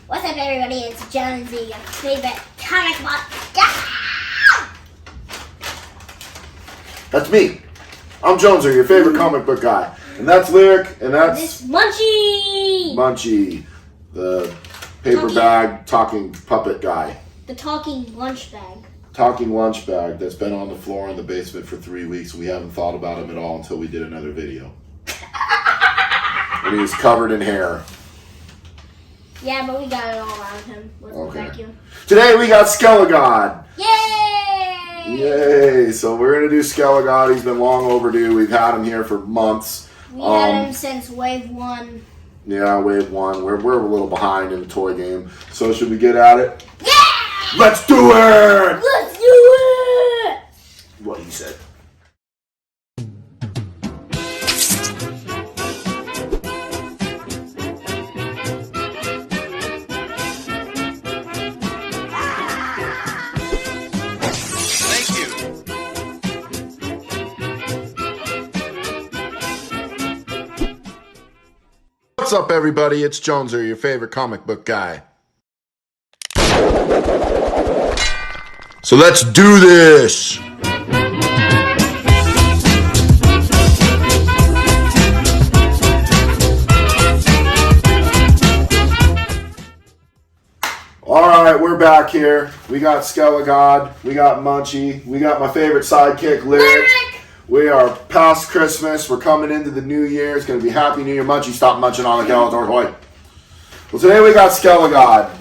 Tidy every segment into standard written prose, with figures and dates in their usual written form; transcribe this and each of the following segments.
What's up, everybody? It's Jonesy, your favorite comic book guy. That's me. I'm Jonesy, your favorite comic book guy. And that's Lyric, and that's... This Munchie! Munchie, the paper bag talking puppet guy. The talking lunch bag. Talking lunch bag that's been on the floor in the basement for 3 weeks. We haven't thought about him at all until we did another video. And he was covered in hair. Yeah, but we got it all around him with the vacuum. Today we got Skele God. Yay! Yay! So we're going to do Skele God. He's been long overdue. We've had him here for months. We had him since Wave 1. Yeah, Wave 1. We're a little behind in the toy game. So should we get at it? Yeah! Let's do it! Let's do it! What he said. What's up, everybody? It's Jonesy, your favorite comic book guy. So let's do this! Alright, we're back here. We got Skele God, we got Munchie, we got my favorite sidekick, Lyric. We are past Christmas. We're coming into the new year. It's going to be Happy New Year. Munchie, stop munching on the Skeletor toy. Well, today we got Skele God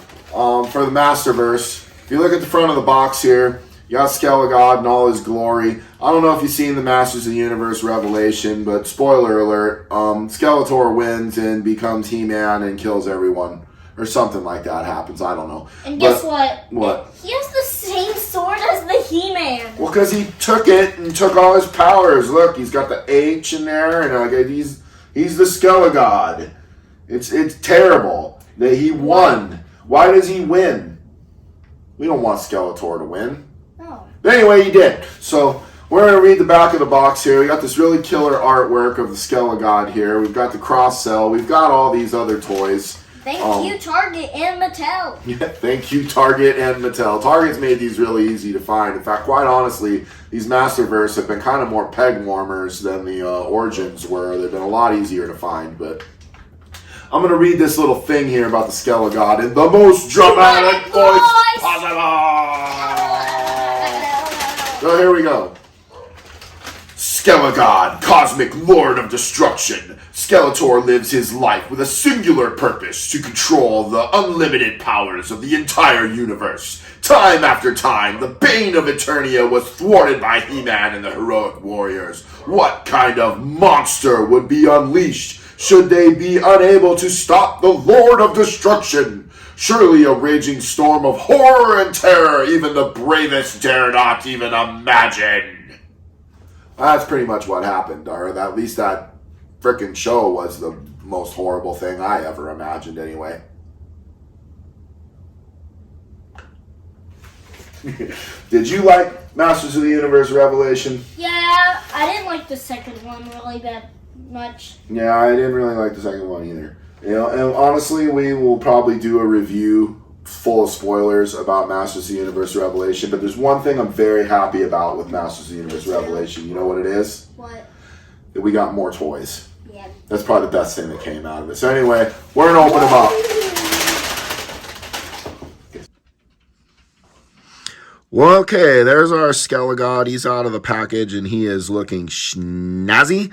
for the Masterverse. If you look at the front of the box here, you got Skele God in all his glory. I don't know if you've seen the Masters of the Universe Revelation, but spoiler alert, Skeletor wins and becomes HeMan and kills everyone. Or something like that happens. I don't know. And guess what? What? He has the same sword as the HeMan. Well, because he took it and took all his powers. Look, he's got the H in there, and he's the Skele God. It's terrible that he won. Why does he win? We don't want Skeletor to win. No. But anyway, he did. So we're going to read the back of the box here. We got this really killer artwork of the Skele God here. We've got the cross-sell. We've got all these other toys. Thank you, Target and Mattel. Yeah, thank you, Target and Mattel. Target's made these really easy to find. In fact, quite honestly, these Masterverse have been kind of more peg warmers than the Origins were. They've been a lot easier to find, but I'm going to read this little thing here about the Skele God in the most dramatic voice possible. So here we go. Skele God, cosmic lord of destruction. Skeletor lives his life with a singular purpose to control the unlimited powers of the entire universe. Time after time, the bane of Eternia was thwarted by HeMan and the heroic warriors. What kind of monster would be unleashed should they be unable to stop the Lord of Destruction? Surely a raging storm of horror and terror even the bravest dare not even imagine. That's pretty much what happened, or at least that frickin' show was the most horrible thing I ever imagined anyway. Did you like Masters of the Universe Revelation? Yeah, I didn't like the second one really that much. Yeah, I didn't really like the second one either. You know, and honestly, we will probably do a review full of spoilers about Masters of the Universe Revelation, but there's one thing I'm very happy about with Masters of the Universe Revelation. You know what it is? What? That we got more toys. Yeah. That's probably the best thing that came out of it. So anyway, we're going to open them up. Well, okay, there's our Skele God. He's out of the package, and he is looking snazzy.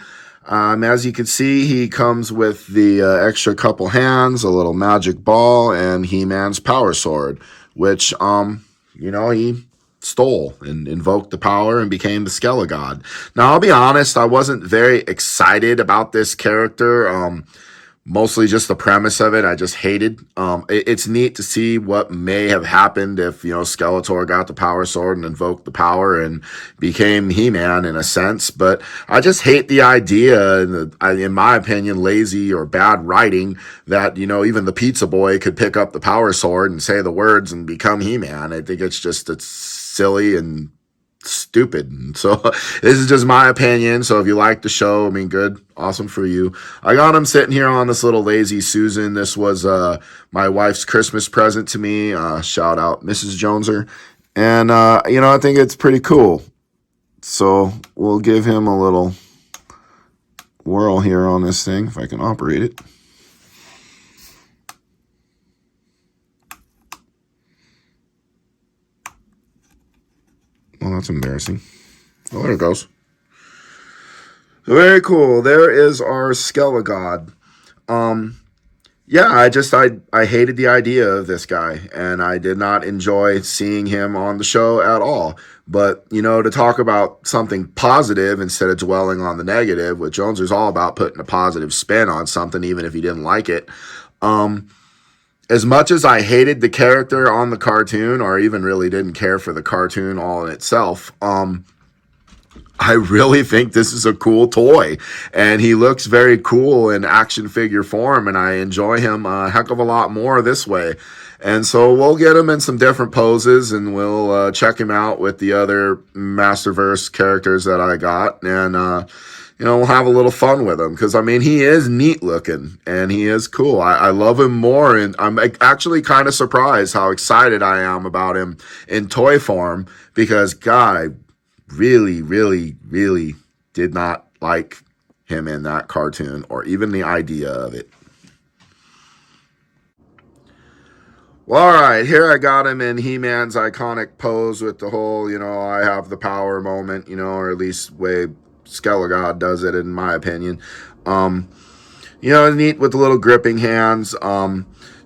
As you can see, he comes with the extra couple hands, a little magic ball, and HeMan's power sword, which, he stole and invoked the power and became the Skele God. Now, I'll be honest, I wasn't very excited about this character. Mostly just the premise of it, I just hated. It's neat to see what may have happened if, Skeletor got the power sword and invoked the power and became HeMan in a sense. But I just hate the idea, in my opinion, lazy or bad writing that, even the pizza boy could pick up the power sword and say the words and become HeMan. I think it's silly and stupid. And so this is just my opinion. So if you like the show, I mean, good, awesome for you. I got him sitting here on this little Lazy Susan. This was my wife's Christmas present to me. Shout out Mrs. Joneser. And I think it's pretty cool. So we'll give him a little whirl here on this thing if I can operate it. Well, that's embarrassing. Oh, there it goes. Very cool. There is our Skele God. Yeah, I hated the idea of this guy, and I did not enjoy seeing him on the show at all. But, to talk about something positive instead of dwelling on the negative, which Jones is all about putting a positive spin on something, even if you didn't like it. As much as I hated the character on the cartoon, or even really didn't care for the cartoon all in itself, I really think this is a cool toy, and he looks very cool in action figure form, and I enjoy him a heck of a lot more this way. And so we'll get him in some different poses, and we'll check him out with the other Masterverse characters that I got, and we'll have a little fun with him, because, he is neat looking, and he is cool. I love him more, and I'm actually kind of surprised how excited I am about him in toy form, because, God, I really, really, really did not like him in that cartoon, or even the idea of it. Well, all right, here I got him in HeMan's iconic pose with the whole, I have the power moment, or at least way Skele God does it, in my opinion. Neat with the little gripping hands.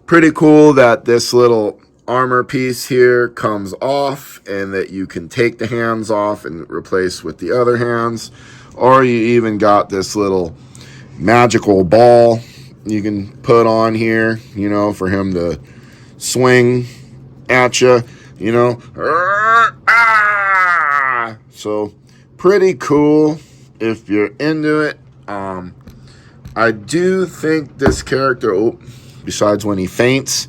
Pretty cool that this little armor piece here comes off, and that you can take the hands off and replace with the other hands. Or you even got this little magical ball you can put on here, for him to swing at you, So pretty cool if you're into it. I do think this character, besides when he faints,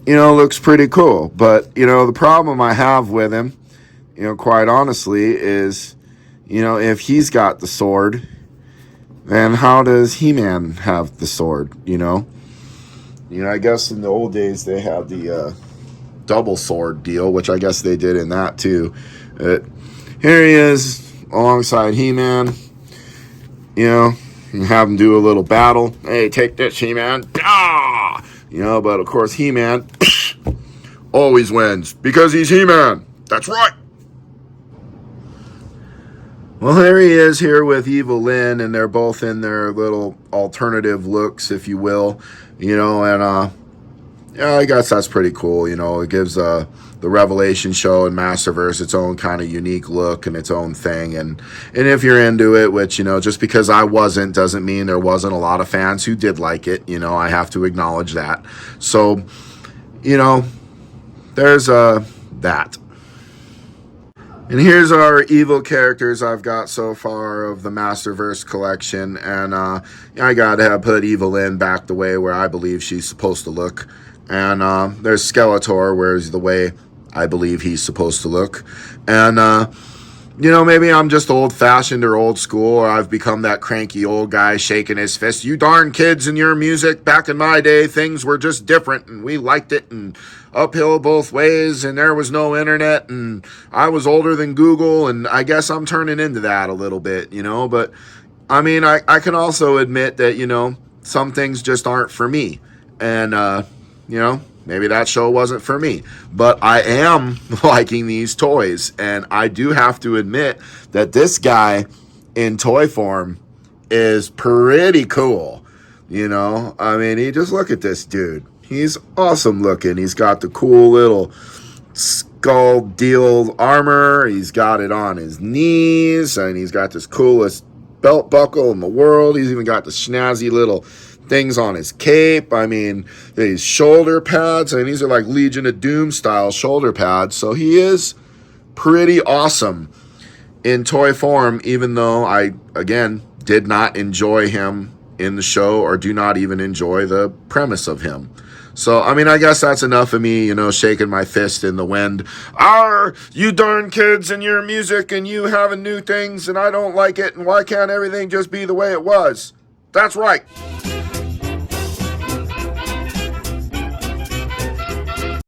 looks pretty cool. But, the problem I have with him, quite honestly, is, if he's got the sword, then how does HeMan have the sword, I guess in the old days they had the double sword deal, which I guess they did in that too. Here he is alongside HeMan, and have him do a little battle. Hey, take this, HeMan. Ah! But of course HeMan always wins because he's HeMan. That's right. Well, there he is here with Evil Lynn, and they're both in their little alternative looks, if you will, and I guess that's pretty cool. It gives the Revelation show and Masterverse its own kind of unique look and its own thing, and if you're into it, which just because I wasn't doesn't mean there wasn't a lot of fans who did like it. I have to acknowledge that. So, there's that. And here's our evil characters I've got so far of the Masterverse collection. And I got to put Evil Lynn back the way where I believe she's supposed to look. And there's Skeletor, where's the way I believe he's supposed to look. And, maybe I'm just old-fashioned or old school, or I've become that cranky old guy shaking his fist. You darn kids and your music. Back in my day, things were just different, and we liked it, and uphill both ways, and there was no internet, and I was older than Google, and I guess I'm turning into that a little bit, but I can also admit that, some things just aren't for me, and maybe that show wasn't for me, but I am liking these toys, and I do have to admit that this guy in toy form is pretty cool. You just look at this dude. He's awesome looking. He's got the cool little skull deal armor. He's got it on his knees, and he's got this coolest belt buckle in the world. He's even got the snazzy little things on his cape. These shoulder pads, these are like Legion of Doom style shoulder pads. So he is pretty awesome in toy form, even though I, again, did not enjoy him in the show or do not even enjoy the premise of him. So, I mean, I guess that's enough of me, shaking my fist in the wind. You darn kids and your music and you having new things and I don't like it, and why can't everything just be the way it was? That's right.